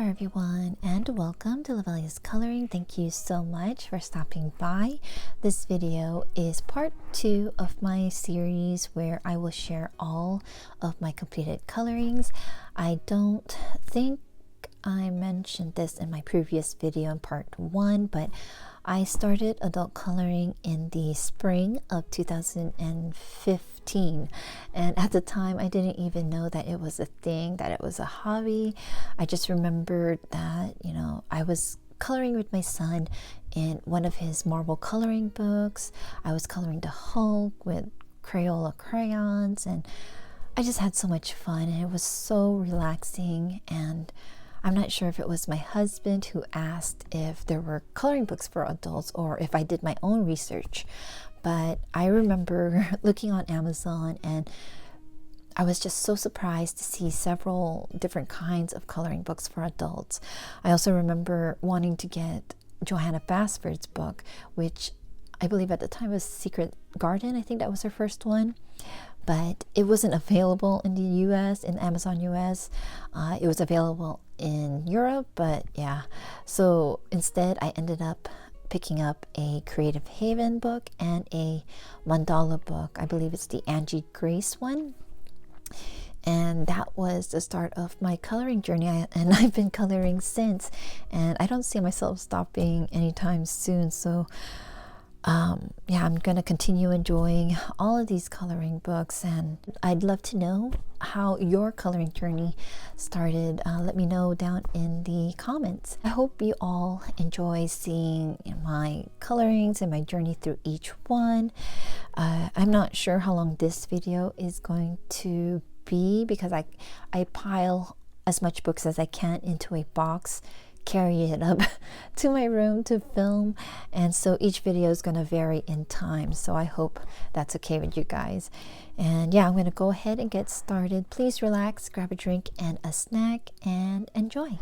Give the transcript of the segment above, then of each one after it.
there everyone, and welcome to Lovella's Coloring. Thank you so much for stopping by. This video is part 2 of my series where I will share all of my completed colorings. I don't think I mentioned this in my previous video in part 1, but I started adult coloring in the spring of 2015, and at the time I didn't even know that it was a thing, that it was a hobby. I just remembered that, I was coloring with my son in one of his marble coloring books. I was coloring the Hulk with Crayola crayons, and I just had so much fun, and it was so relaxing. And I'm not sure if it was my husband who asked if there were coloring books for adults or if I did my own research, but I remember looking on Amazon and I was just so surprised to see several different kinds of coloring books for adults. I also remember wanting to get Johanna Basford's book, which I believe at the time was Secret Garden. I think that was her first one, but it wasn't available in the US, in Amazon US. It was available in Europe, but yeah. So instead, I ended up picking up a Creative Haven book and a mandala book. I believe it's the Angie Grace one. And that was the start of my coloring journey, and I've been coloring since. And I don't see myself stopping anytime soon. So yeah, I'm going to continue enjoying all of these coloring books, and I'd love to know how your coloring journey started. Let me know down in the comments. I hope you all enjoy seeing my colorings and my journey through each one. I'm not sure how long this video is going to be because I pile as much books as I can into a box, carry it up to my room to film, and so each video is going to vary in time, so I hope that's okay with you guys. And yeah, I'm going to go ahead and get started. Please relax, grab a drink and a snack, and enjoy.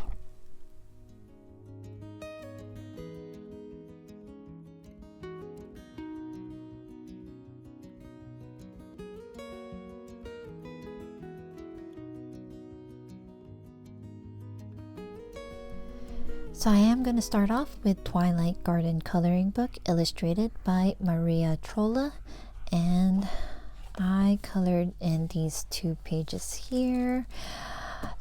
So I am going to start off with Twilight Garden coloring book, illustrated by Maria Trolla, and I colored in these 2 pages here.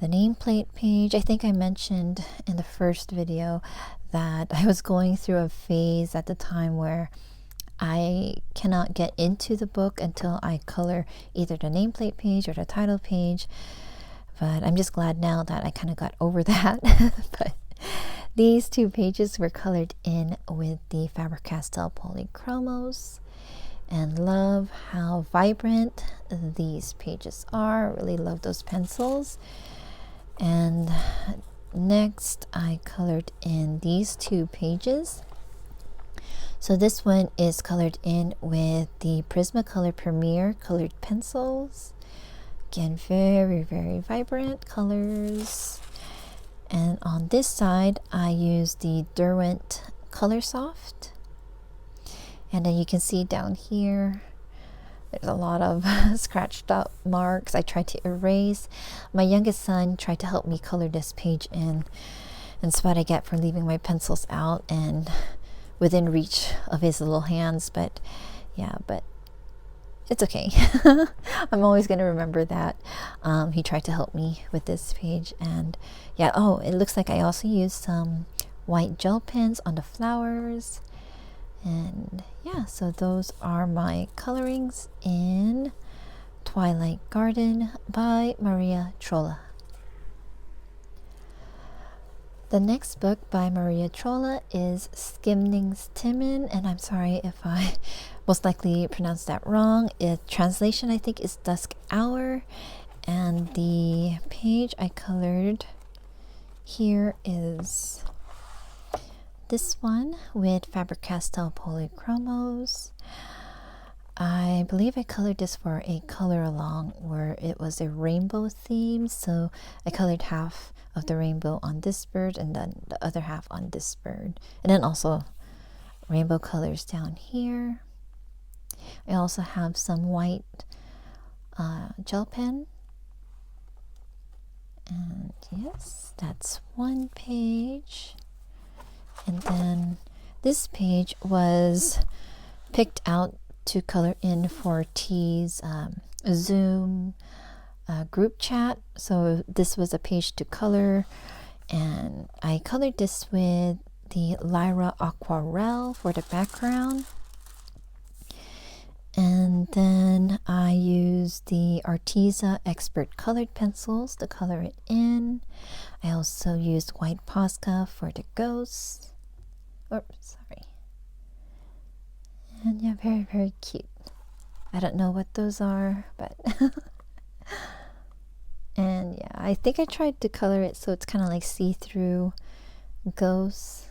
The nameplate page, I think I mentioned in the first video that I was going through a phase at the time where I cannot get into the book until I color either the nameplate page or the title page, but I'm just glad now that I kind of got over that. But these 2 pages were colored in with the Faber-Castell Polychromos, and love how vibrant these pages are. Really love those pencils. And next I colored in these 2 pages. So this one is colored in with the Prismacolor Premier colored pencils. Again, very, very vibrant colors. And on this side, I use the Derwent Color Soft. And then you can see down here, there's a lot of scratched up marks I tried to erase. My youngest son tried to help me color this page in. And it's what I get for leaving my pencils out and within reach of his little hands. But yeah, but it's okay. I'm always going to remember that. He tried to help me with this page. And yeah, oh, it looks like I also used some white gel pens on the flowers. And yeah, so those are my colorings in Twilight Garden by Maria Trolla. The next book by Maria Trolla is Skimningstimmen, and I'm sorry if I most likely pronounced that wrong. Translation, I think, is Dusk Hour, and the page I colored here is this one with Faber-Castell Polychromos. I believe I colored this for a color along where it was a rainbow theme, so I colored half of the rainbow on this bird and then the other half on this bird, and then also rainbow colors down here. I also have some white gel pen And yes, that's one page. And then this page was picked out to color in for T's Zoom group chat. So this was a page to color, and I colored this with the Lyra Aquarelle for the background. And then I used the Arteza Expert Colored Pencils to color it in. I also used white Posca for the ghosts. Oops, sorry. And yeah, very, very cute. I don't know what those are, but and yeah, I think I tried to color it so it's kind of like see-through ghosts.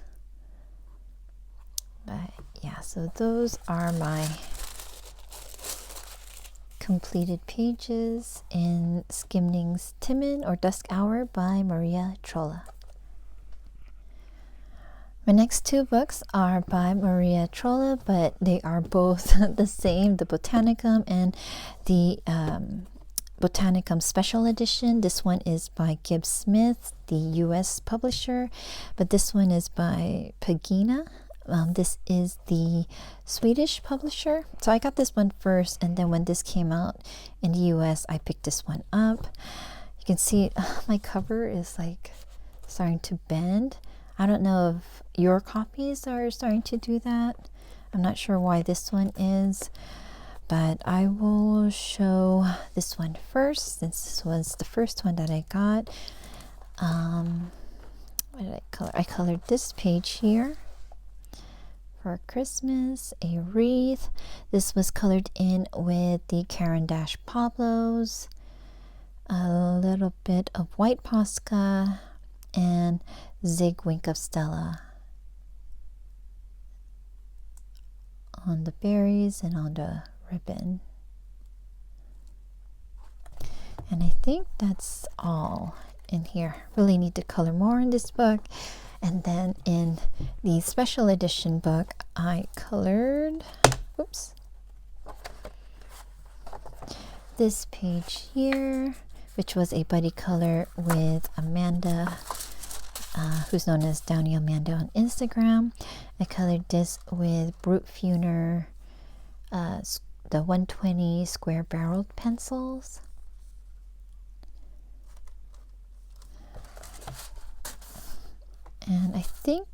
But yeah, so those are my completed pages in Skimning's Timon or Dusk Hour by Maria Trolla. My next two books are by Maria Trolla, but they are both the same, the Botanicum and the Botanicum Special Edition. This one is by Gibbs Smith, the US publisher, but this one is by Pagina. This is the Swedish publisher. So I got this one first, and then when this came out in the US, I picked this one up. You can see my cover is like starting to bend. I don't know if your copies are starting to do that. I'm not sure why this one is, but I will show this one first since this was the first one that I got. What did I color? I colored this page here for Christmas, a wreath. This was colored in with the Caran d'Ache Pablos, a little bit of white Posca, and Zig Wink of Stella on the berries and on the ribbon. And I think that's all in here. Really need to color more in this book. And then in the special edition book, I colored, oops, this page here, which was a buddy color with Amanda, who's known as Downy Amanda on Instagram. I colored this with Brute Funer, the 120 square barreled pencils. And I think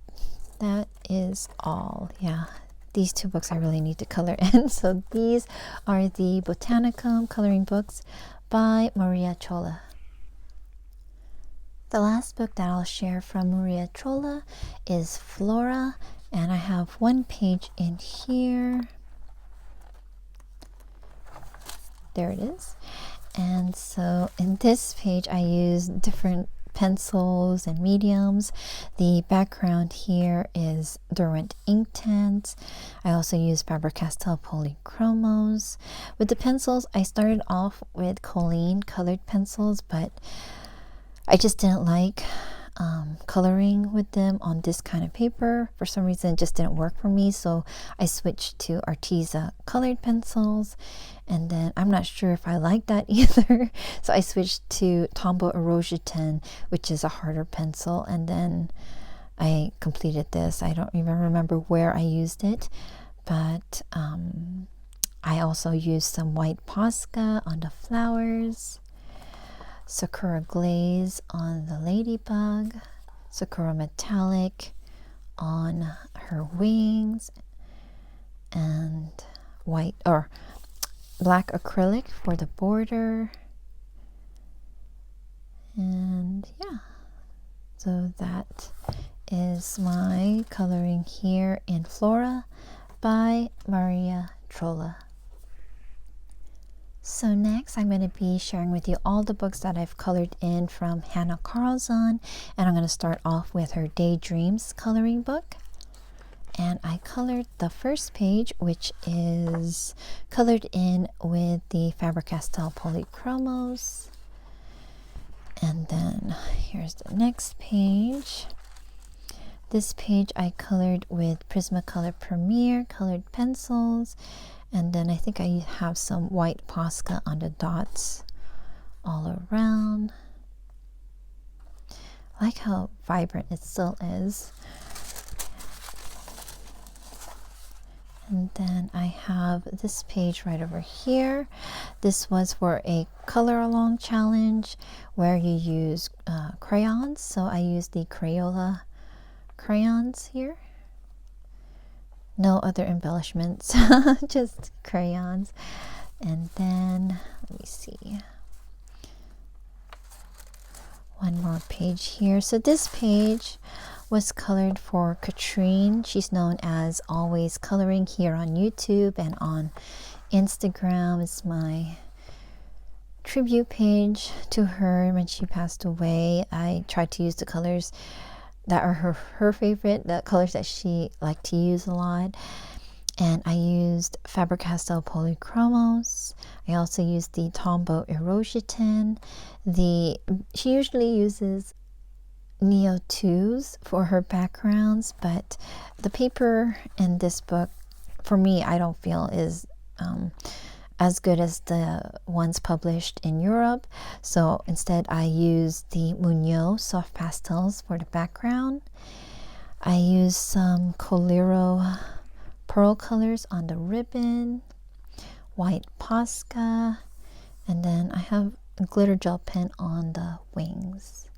that is all. Yeah, these two books I really need to color in. So these are the Botanicum coloring books by Maria Trolla. The last book that I'll share from Maria Trolla is Flora, and I have one page in here. There it is. And so in this page I used different pencils and mediums. The background here is Derwent Inktense. I also used Faber-Castell Polychromos. With the pencils, I started off with Colleen colored pencils, but I just didn't like coloring with them on this kind of paper. For some reason, it just didn't work for me, so I switched to Arteza colored pencils, and then I'm not sure if I like that either, so I switched to Tombow Erosion, which is a harder pencil, and then I completed this. I don't even remember where I used it, but I also used some white Posca on the flowers, Sakura Glaze on the ladybug, Sakura Metallic on her wings, and white or black acrylic for the border. And yeah, so that is my coloring here in Flora by Maria Trolla. So next I'm going to be sharing with you all the books that I've colored in from Hanna Karlzon, and I'm going to start off with her Daydreams coloring book. And I colored the first page, which is colored in with the Faber-Castell Polychromos. And then here's the next page. This page I colored with Prismacolor Premier colored pencils. And then I think I have some white Posca on the dots all around. I like how vibrant it still is. And then I have this page right over here. This was for a color along challenge where you use crayons. So I used the Crayola crayons here. No other embellishments, just crayons. And then, let me see, one more page here. So this page was colored for Katrine. She's known as Always Coloring here on YouTube and on Instagram. It's my tribute page to her when she passed away. I tried to use the colors that are her favorite, the colors that she liked to use a lot. And I used Faber-Castell Polychromos. I also used the Tombow Erosion. She usually uses Neo 2s for her backgrounds, but the paper in this book, for me, I don't feel is as good as the ones published in Europe. So instead I used the Muñoz soft pastels for the background. I used some Coliro pearl colors on the ribbon, white Posca, and then I have a glitter gel pen on the wings.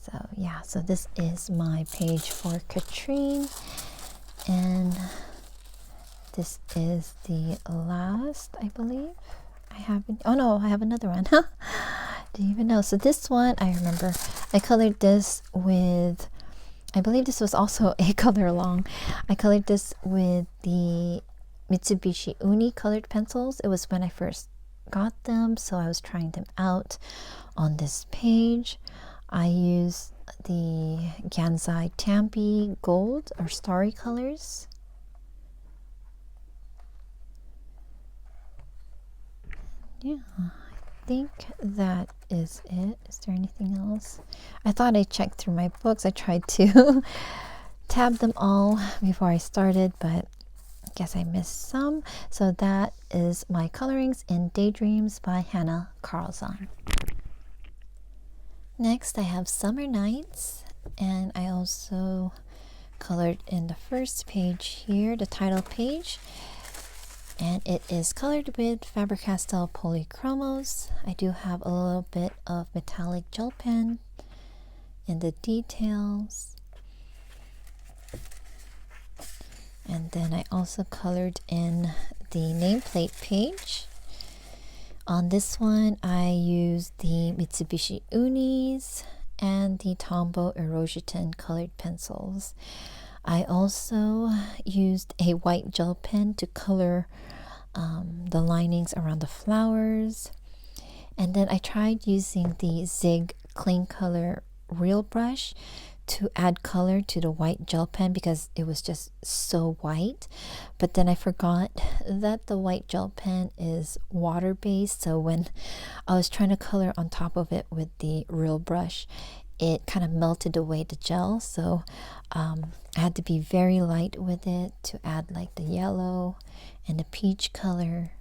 So yeah, so this is my page for Katrine, and this is the last, I believe. I have another one. Didn't even know. So this one, I remember I colored this with, I believe this was also a color along. I colored this with the Mitsubishi Uni colored pencils. It was when I first got them, so I was trying them out on this page. I used the Gansai Tambi Gold or Starry colors. Yeah, I think that is it. Is there anything else? I thought I checked through my books. I tried to tab them all before I started, but I guess I missed some. So that is my colorings in Daydreams by Hanna Karlzon. Next I have Summer Nights, and I also colored in the first page here, the title page. And it is colored with Faber-Castell Polychromos. I do have a little bit of metallic gel pen in the details. And then I also colored in the nameplate page. On this one, I used the Mitsubishi Unis and the Tombow Erosion colored pencils. I also used a white gel pen to color the linings around the flowers. And then I tried using the Zig Clean Color Real Brush to add color to the white gel pen because it was just so white. But then I forgot that the white gel pen is water-based, so when I was trying to color on top of it with the real brush, it kind of melted away the gel. So I had to be very light with it to add like the yellow and the peach color.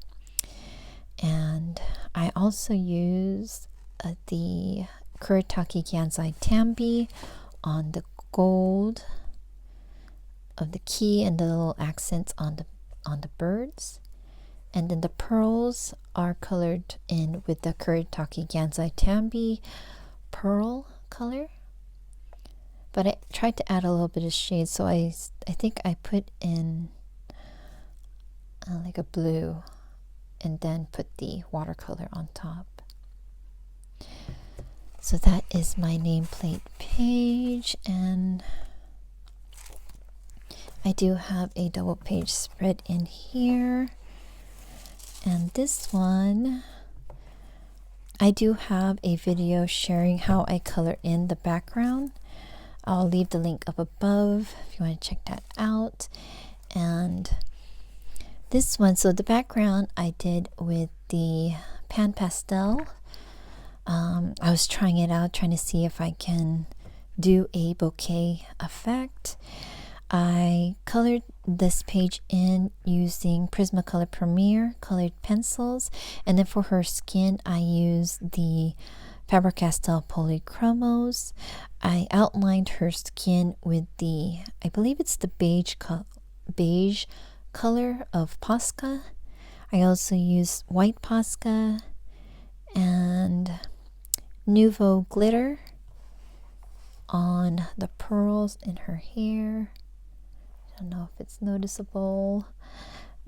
And I also used the Kuretake Gansai Tambi on the gold of the key and the little accents on the birds. And then the pearls are colored in with the Kuretake Gansai Tambi pearl color. But I tried to add a little bit of shade, so I think I put in like a blue and then put the watercolor on top. So that is my nameplate page, and I do have a double page spread in here. And this one, I do have a video sharing how I color in the background. I'll leave the link up above if you want to check that out. And this one, so the background I did with the Pan Pastel. I was trying it out, trying to see if I can do a bouquet effect. I colored this page in using Prismacolor Premier colored pencils, and then for her skin I used the Faber-Castell Polychromos. I outlined her skin with the, I believe it's the beige color of Posca. I also used white Posca and Nouveau glitter on the pearls in her hair. I don't know if it's noticeable,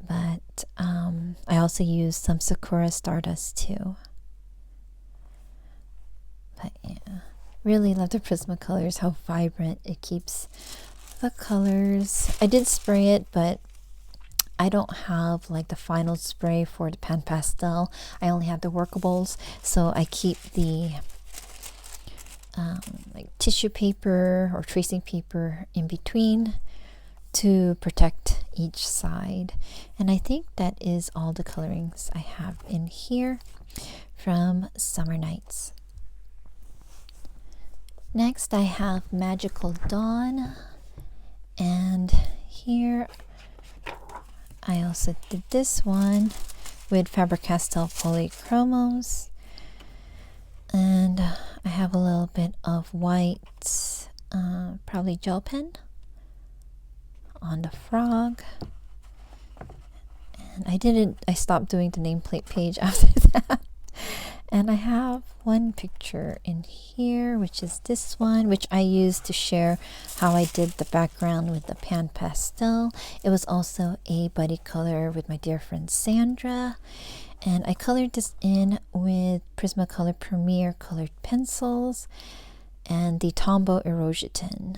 but I also used some Sakura Stardust too. But yeah, really love the Prismacolors, how vibrant it keeps the colors. I did spray it, but I don't have like the final spray for the Pan Pastel. I only have the workables, so I keep the like tissue paper or tracing paper in between to protect each side. And I think that is all the colorings I have in here from Summer Nights. Next I have Magical Dawn, and here I also did this one with Faber-Castell Polychromos, and I have a little bit of white, probably gel pen on the frog. And I stopped doing the nameplate page after that. And I have one picture in here, which is this one, which I used to share how I did the background with the Pan Pastel. It was also a buddy color with my dear friend Sandra. And I colored this in with Prismacolor Premier colored pencils and the Tombow Erosion.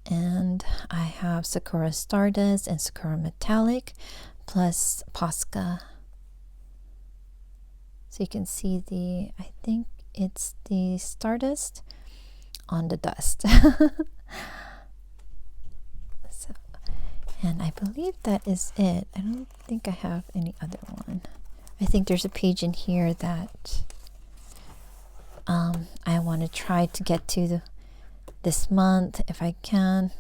And I have Sakura Stardust and Sakura Metallic plus Posca. So you can see I think it's the Stardust on the dust. And I believe that is it. I don't think I have any other one. I think there's a page in here that I want to try to get to this month if I can.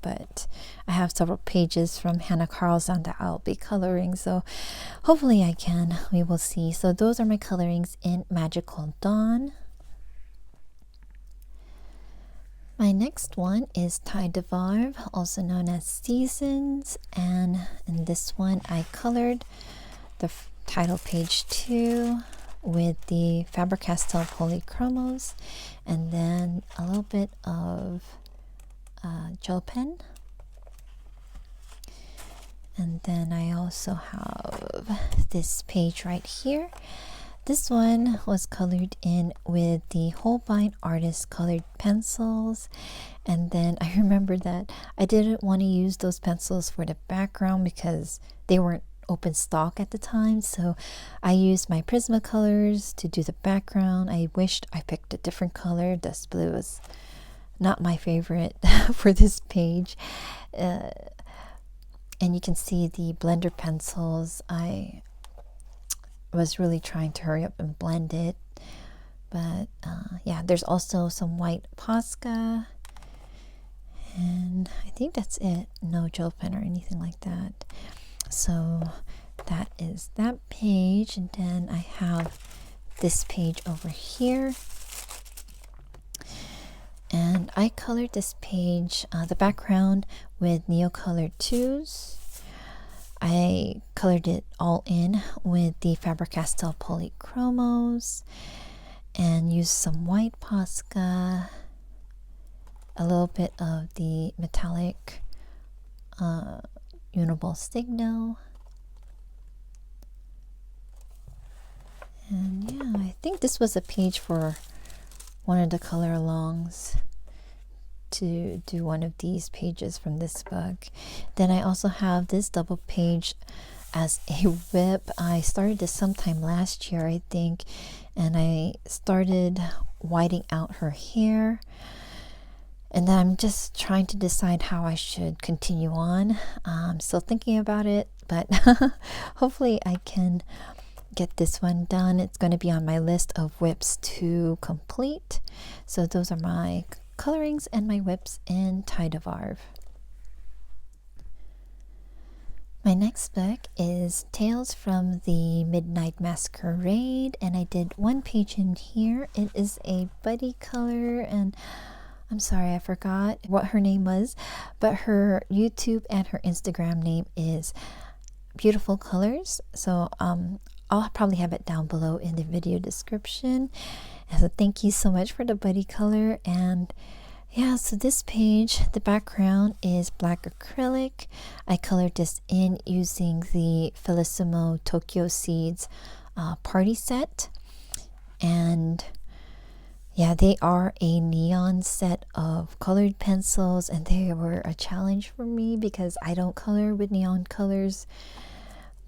But I have several pages from Hanna Karlzon that I'll be coloring, so hopefully I can. We will see. So those are my colorings in Magical Dawn. My next one is Tie de Varve, also known as Seasons, and in this one I colored the title page 2 with the Faber-Castell Polychromos, and then a little bit of gel pen. And then I also have this page right here. This one was colored in with the Holbein Artist colored pencils, and then I remember that I didn't want to use those pencils for the background because they weren't open stock at the time, so I used my Prismacolors to do the background. I wished I picked a different color. Dust blue was not my favorite for this page. And you can see the blender pencils. I was really trying to hurry up and blend it, but yeah, there's also some white Posca, and I think that's it. No gel pen or anything like that. So that is that page, and then I have this page over here, and I colored this page, the background, with Neocolor 2s. I colored it all in with the Faber-Castell Polychromos and used some white Posca, a little bit of the metallic Uniball Stigno. And yeah, I think this was a page for one of the color alongs, to do one of these pages from this book. Then I also have this double page as a whip. I started this sometime last year, I think, and I started whiting out her hair, and then I'm just trying to decide how I should continue on. I'm still thinking about it, but hopefully I can get this one done. It's going to be on my list of whips to complete. So those are my colorings and my whips in Tie de Varve. My next book is Tales from the Midnight Masquerade, and I did one page in here. It is a buddy color, and I'm sorry I forgot what her name was, but her YouTube and her Instagram name is Beautiful Colors. So I'll probably have it down below in the video description. And so thank you so much for the buddy color. And yeah, so this page, the background is black acrylic. I colored this in using the Felicimo Tokyo Seeds party set. And yeah, they are a neon set of colored pencils, and they were a challenge for me because I don't color with neon colors.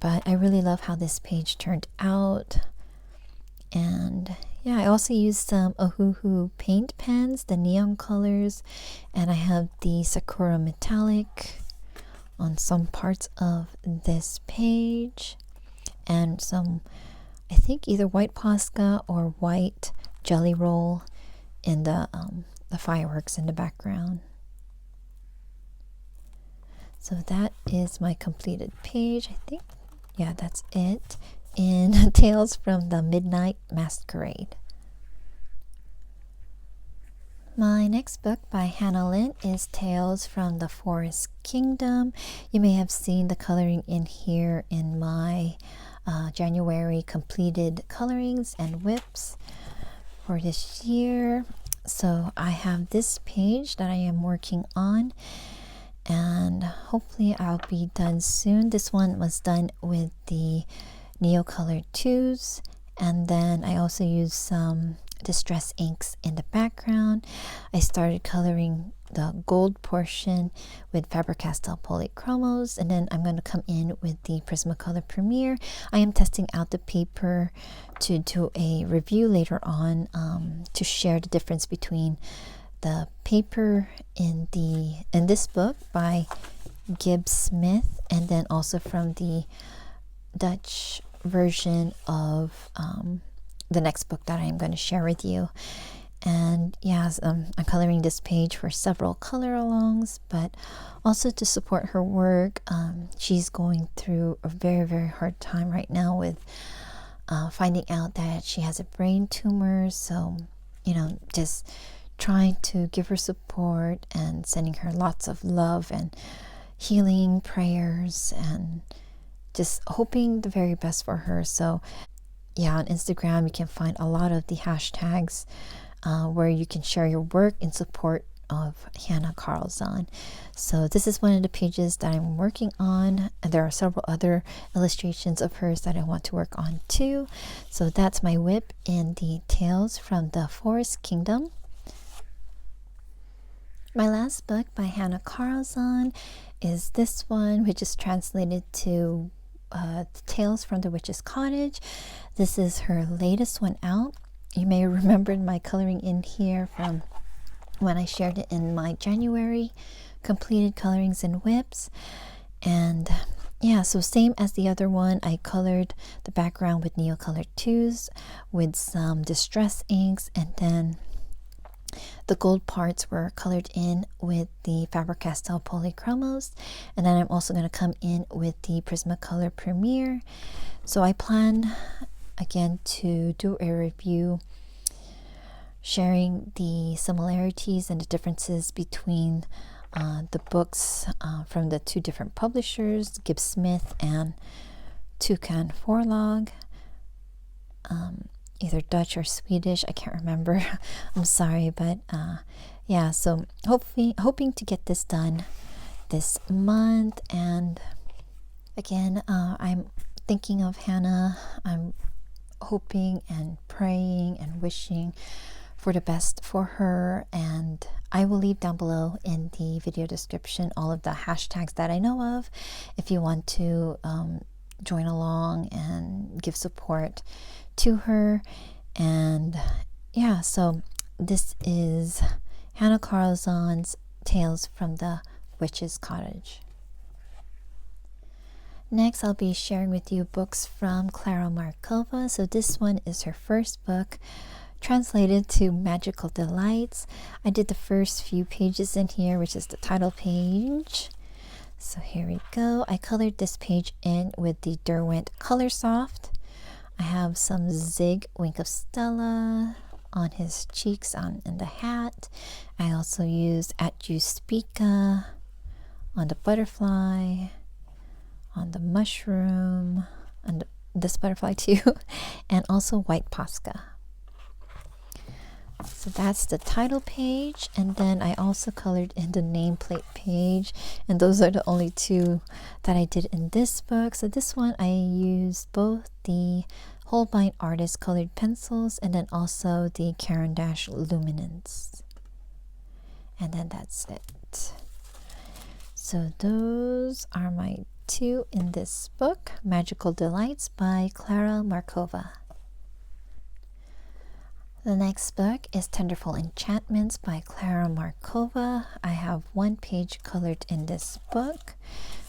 But I really love how this page turned out. And yeah, I also used some Ohuhu paint pens, the neon colors, and I have the Sakura metallic on some parts of this page, and some, I think either white Posca or white jelly roll in the fireworks in the background. So that is my completed page. I think, yeah, that's it in Tales from the Midnight Masquerade. My next book by Hannah Lynn is Tales from the Forest Kingdom. You may have seen the coloring in here in my January completed colorings and whips for this year. So I have this page that I am working on, and hopefully I'll be done soon. This one was done with the Neocolored 2s, and then I also used some distress inks in the background. I started coloring the gold portion with Faber-Castell Polychromos, and then I'm going to come in with the Prismacolor Premier. I am testing out the paper to do a review later on, to share the difference between the paper in this book by Gibbs Smith, and then also from the Dutch version of the next book that I am going to share with you. And yes, I'm coloring this page for several color alongs, but also to support her work. She's going through a very, very hard time right now with finding out that she has a brain tumor. So, just trying to give her support and sending her lots of love and healing prayers, and just hoping the very best for her. So yeah, on Instagram you can find a lot of the hashtags where you can share your work in support of Hanna Karlzon. So this is one of the pages that I'm working on, and there are several other illustrations of hers that I want to work on too. So that's my whip in the Tales from the Forest Kingdom. My last book by Hanna Karlzon is this one, which is translated to Tales from the Witches Cottage. This is her latest one out. You may remember my coloring in here from when I shared it in my January completed colorings and whips. And yeah, so same as the other one, I colored the background with Neocolored 2s with some distress inks, and then the gold parts were colored in with the Faber-Castell Polychromos, and then I'm also going to come in with the Prismacolor Premier. So I plan again to do a review sharing the similarities and the differences between the books from the two different publishers, Gibbs Smith and Toucan Forlag. Either Dutch or Swedish, I can't remember. I'm sorry, but yeah, so hoping to get this done this month. And again, I'm thinking of Hannah. I'm hoping and praying and wishing for the best for her, and I will leave down below in the video description all of the hashtags that I know of if you want to join along and give support to her. And yeah, so this is Hanna Karlzon's Tales from the Witches Cottage. Next, I'll be sharing with you books from Klara Markova. So this one is her first book, translated to Magical Delights. I did the first few pages in here, which is the title page. So here we go. I colored this page in with the Derwent Color Soft. I have some Zig Wink of Stella on his cheeks in the hat. I also used At You Speaka on the butterfly, on the mushroom, and this butterfly too, and also White Posca. So that's the title page, and then I also colored in the nameplate page, and those are the only two that I did in this book. So this one I used both the Holbein Artist colored pencils and then also the Caran d'Ache Luminance, and then that's it. So those are my two in this book, Magical Delights by Klara Markova. The next book is Tenderful Enchantments by Klara Markova. I have one page colored in this book,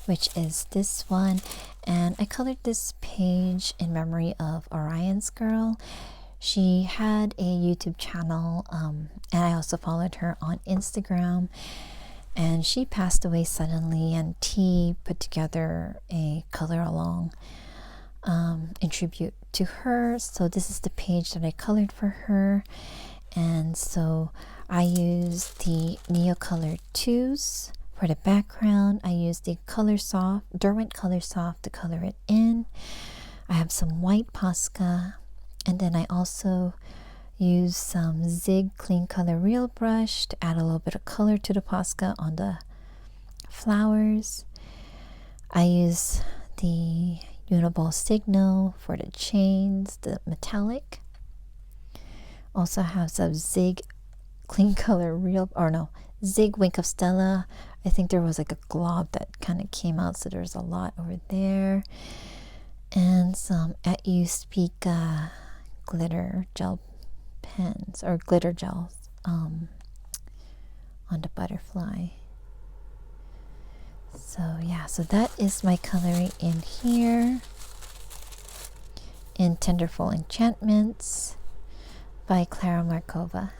which is this one, and I colored this page in memory of Orion's Girl. She had a YouTube channel, and I also followed her on Instagram, and she passed away suddenly, and T put together a color along in tribute to her. So this is the page that I colored for her, and so I used the Neocolor 2s for the background. I used the Derwent Color Soft to color it in. I have some White Posca, and then I also used some Zig Clean Color Real Brush to add a little bit of color to the Posca on the flowers. I used the Uniball Signal for the chains, the metallic. Also have some Zig Clean Color Zig Wink of Stella. I think there was like a glob that kind of came out, so there's a lot over there. And some At You Speaka glitter gel pens, or glitter gels on the butterfly. So yeah, so that is my coloring in here in Tenderful Enchantments by Klara Markova.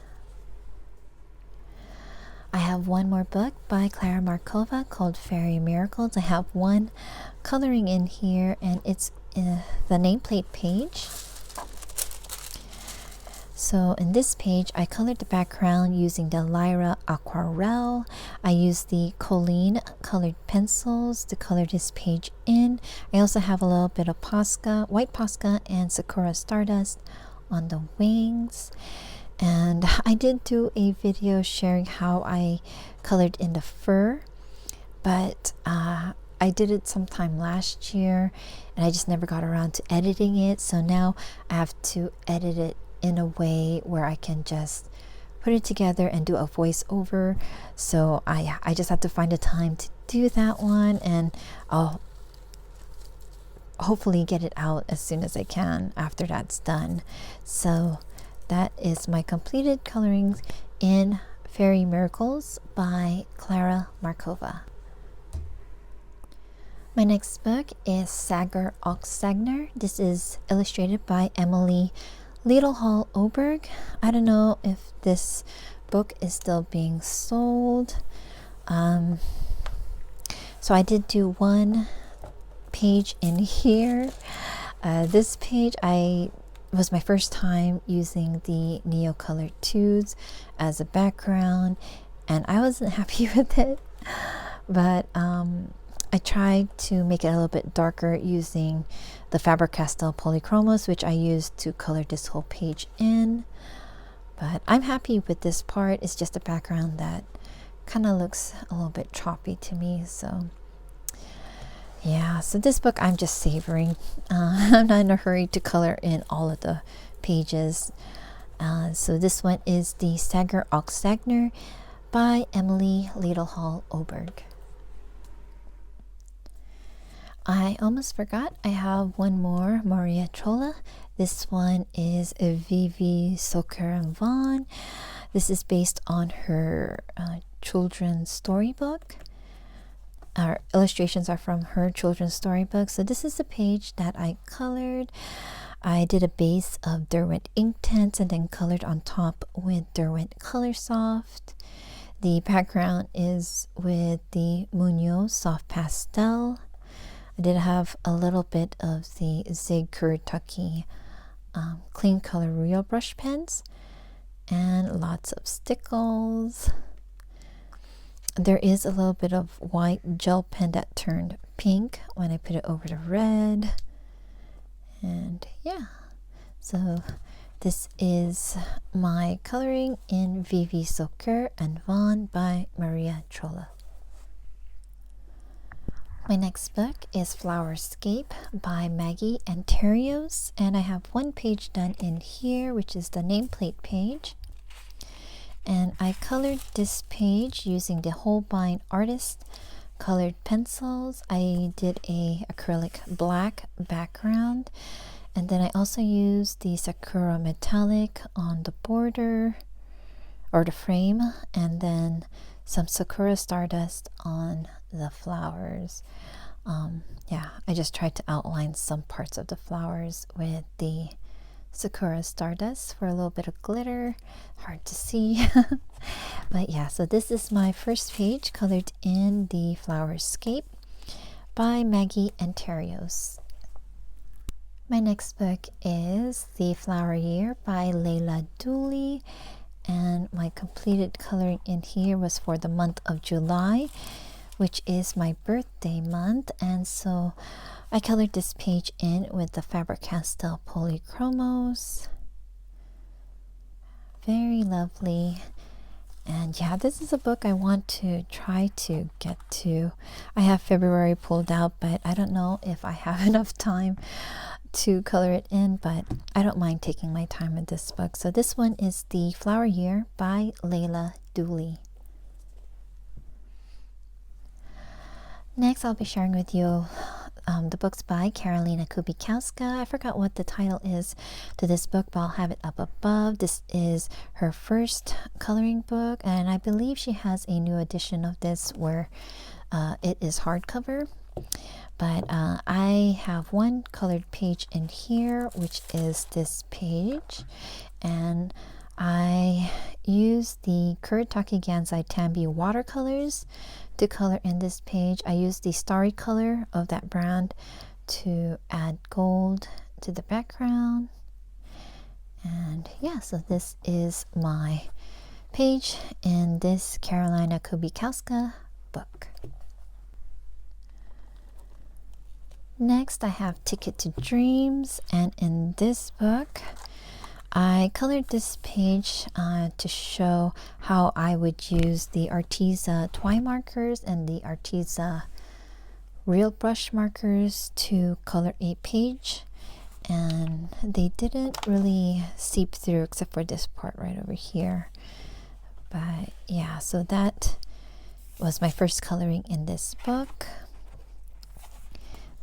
I have one more book by Klara Markova called Fairy Miracles. I have one coloring in here, and it's in the nameplate page. So in this page, I colored the background using the Lyra Aquarelle. I used the Colleen colored pencils to color this page in. I also have a little bit of Posca, White Posca, and Sakura Stardust on the wings. And I did do a video sharing how I colored in the fur, but I did it sometime last year, and I just never got around to editing it. So now I have to edit it in a way where I can just put it together and do a voiceover. So I just have to find a time to do that one, and I'll hopefully get it out as soon as I can after that's done. So that is my completed colorings in Fairy Miracles by Klara Markova. My next book is Sagar Ox Sagner. This is illustrated by Emily Liedel Oberg. I don't know if this book is still being sold. So I did do one page in here. This page was my first time using the Neocolor 2s as a background, and I wasn't happy with it, but I tried to make it a little bit darker using the Faber-Castell Polychromos, which I used to color this whole page in. But I'm happy with this part. It's just a background that kind of looks a little bit choppy to me. So yeah, so this book I'm just savoring. I'm not in a hurry to color in all of the pages. So this one is the Sagar Ox Sagner by Emily Liedel Oberg. I almost forgot, I have one more, Maria Trolla. This one is Vivi Sokeran-Vaughan. This is based on her children's storybook. Our illustrations are from her children's storybook. So this is the page that I colored. I did a base of Derwent Inktense and then colored on top with Derwent Color Soft. The background is with the Munoz Soft Pastel. I did have a little bit of the Zig Kurutaki clean color real brush pens and lots of stickles. There is a little bit of white gel pen that turned pink when I put it over the red. And yeah, so this is my coloring in Vivi Soker and Vaughn by Maria Trolla. My next book is Flowerscape by Maggie Anterios, and I have one page done in here, which is the nameplate page. And I colored this page using the Holbein Artist colored pencils. I did a acrylic black background, and then I also used the Sakura metallic on the border or the frame, and then some Sakura Stardust on the flowers. Yeah, I just tried to outline some parts of the flowers with the Sakura Stardust for a little bit of glitter. Hard to see. But yeah, so this is my first page colored in the Flowerscape by Maggie Anterios. My next book is The Flower Year by Leila Dooley, and my completed coloring in here was for the month of July, which is my birthday month, and so I colored this page in with the Faber-Castell Polychromos. Very lovely. And yeah, this is a book I want to try to get to. I have February pulled out, but I don't know if I have enough time to color it in, but I don't mind taking my time with this book. So this one is The Flower Year by Leila Dooley. Next, I'll be sharing with you the books by Karolina Kubikowska. I forgot what the title is to this book, but I'll have it up above. This is her first coloring book, and I believe she has a new edition of this where it is hardcover. But I have one colored page in here, which is this page, and I used the Kuretake Gansai Tambi watercolors to color in this page. I used the Starry color of that brand to add gold to the background. And yeah, so this is my page in this Karolina Kubikowska book. Next, I have Ticket to Dreams, and in this book I colored this page to show how I would use the Arteza Twi markers and the Arteza real brush markers to color a page, and they didn't really seep through except for this part right over here. But yeah, so that was my first coloring in this book.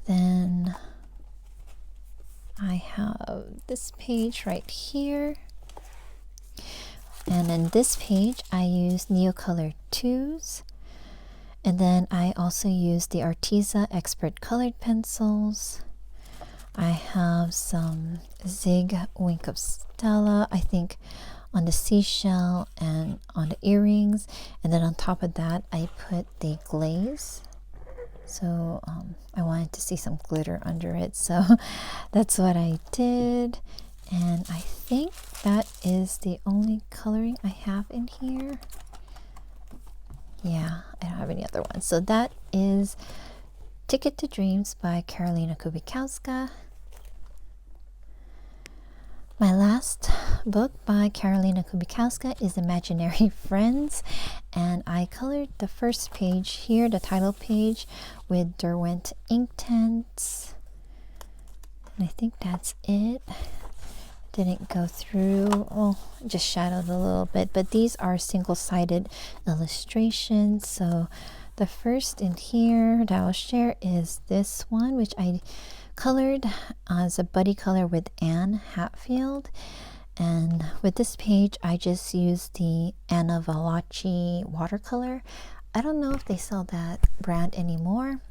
Then I have this page right here, and in this page I used Neocolor 2s, and then I also used the Arteza Expert colored pencils. I have some Zig Wink of Stella, I think, on the seashell and on the earrings, and then on top of that I put the glaze. So I wanted to see some glitter under it, so that's what I did. And I think that is the only coloring I have in here. Yeah, I don't have any other ones. So that is Ticket to Dreams by Karolina Kubikowska. My last book by Karolina Kubikowska is Imaginary Friends, and I colored the first page here, the title page, with Derwent Inktense, and I think that's it. Didn't go through, oh, just shadowed a little bit, but these are single-sided illustrations. So the first in here that I'll share is this one, which I colored as a buddy color with Anne Hatfield, and with this page I just used the Anna Valachi watercolor. I don't know if they sell that brand anymore.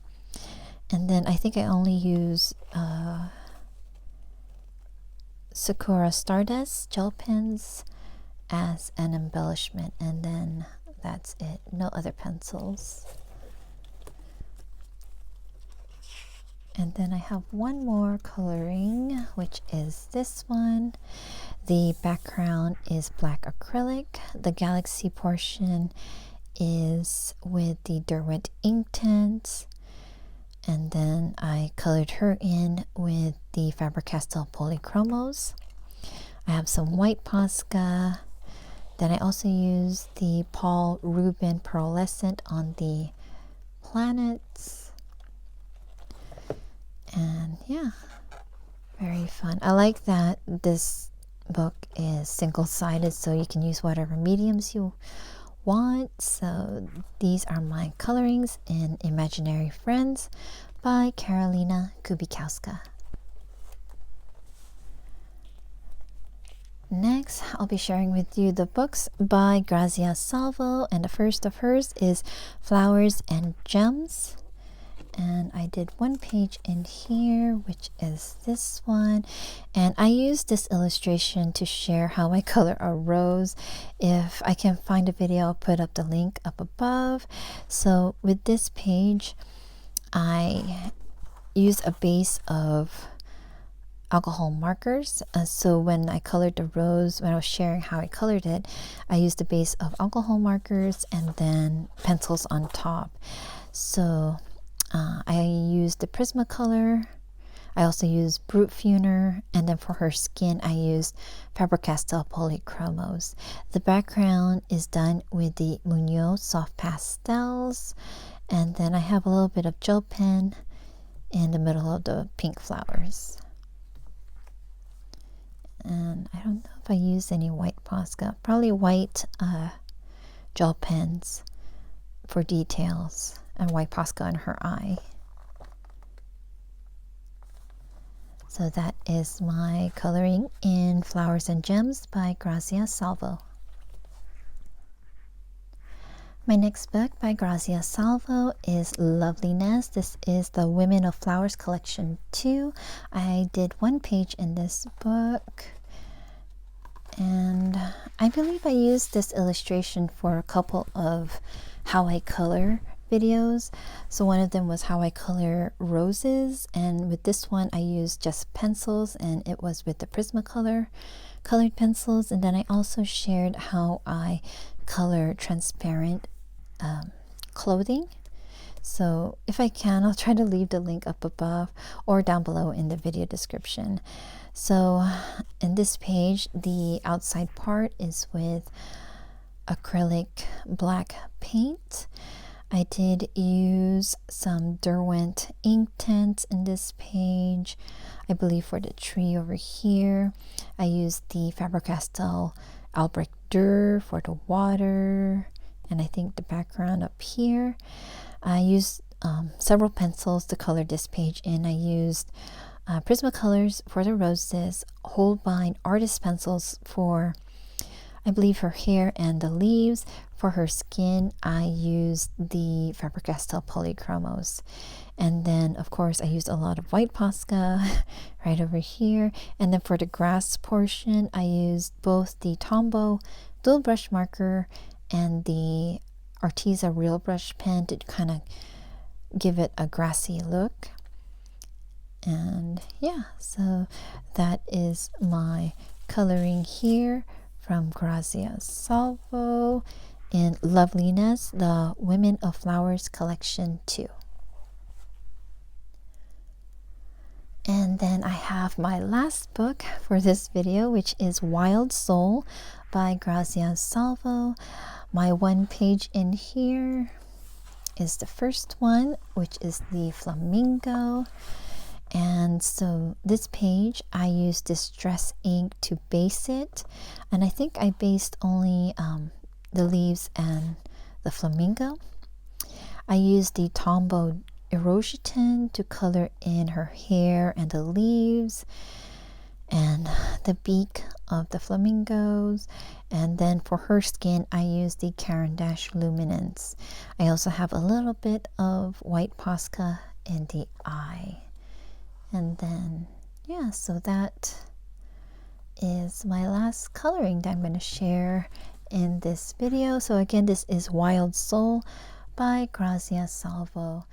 And then I think I only use Sakura Stardust gel pens as an embellishment, and then that's it. No other pencils. And then I have one more coloring, which is this one. The background is black acrylic. The galaxy portion is with the Derwent ink tints. And then I colored her in with the Faber-Castell Polychromos. I have some white Posca. Then I also used the Paul Rubin Pearlescent on the planets. And yeah, very fun. I like that this book is single-sided, so you can use whatever mediums you want. So these are my colorings in Imaginary Friends by Karolina Kubikowska. Next, I'll be sharing with you the books by Grazia Salvo, and the first of hers is Flowers and Gems. And I did one page in here, which is this one, and I used this illustration to share how I color a rose. If I can find a video, I'll put up the link up above. So with this page, I used a base of alcohol markers. So when I colored the rose, when I was sharing how I colored it, I used a base of alcohol markers and then pencils on top. So I used the Prismacolor. I also used Brute Funer, and then for her skin I used Faber-Castell Polychromos. The background is done with the Munoz Soft Pastels, and then I have a little bit of gel pen in the middle of the pink flowers. And I don't know if I used any white Posca, probably white gel pens for details, and white Posca in her eye. So that is my coloring in Flowers and Gems by Grazia Salvo. My next book by Grazia Salvo is Loveliness. This is the Women of Flowers Collection 2. I did one page in this book, and I believe I used this illustration for a couple of how I color videos. So one of them was how I color roses, and with this one I used just pencils, and it was with the Prismacolor colored pencils. And then I also shared how I color transparent clothing. So if I can, I'll try to leave the link up above or down below in the video description. So in this page, the outside part is with acrylic black paint. I did use some Derwent ink tints in this page. I believe for the tree over here, I used the Faber-Castell Albrecht Dürer for the water, and I think the background up here. I used several pencils to color this page in. I used Prismacolors for the roses, Holbein artist pencils for, I believe, her hair and the leaves. For her skin, I used the Faber-Castell Polychromos. And then, of course, I used a lot of white Posca right over here. And then for the grass portion, I used both the Tombow dual brush marker and the Arteza real brush pen to kind of give it a grassy look. And yeah, so that is my coloring here from Grazia Salvo in Loveliness, the Women of Flowers Collection 2. And then I have my last book for this video, which is Wild Soul by Grazia Salvo. My one page in here is the first one, which is the Flamingo. And so this page, I used Distress ink to base it. And I think I based only the leaves and the flamingo. I used the Tombow Erosion to color in her hair and the leaves and the beak of the flamingos. And then for her skin, I used the Caran d'Ache Luminance. I also have a little bit of white Posca in the eye. And then, yeah, so that is my last coloring that I'm going to share in this video. So again, this is Wild Soul by Grazia Salvo.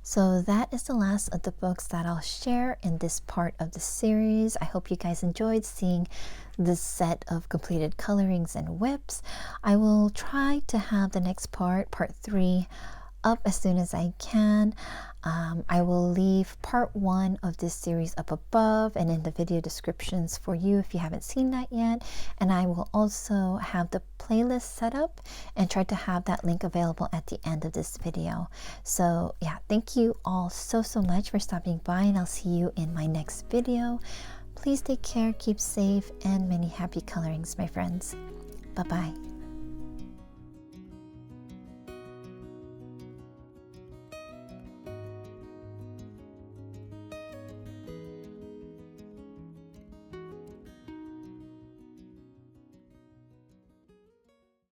So that is the last of the books that I'll share in this part of the series. I hope you guys enjoyed seeing this set of completed colorings and whips. I will try to have the next part 3, up as soon as I can. I will leave part 1 of this series up above and in the video descriptions for you if you haven't seen that yet. And I will also have the playlist set up and try to have that link available at the end of this video. So yeah, thank you all so much for stopping by, and I'll see you in my next video. Please take care, keep safe, and many happy colorings, my friends. Bye bye.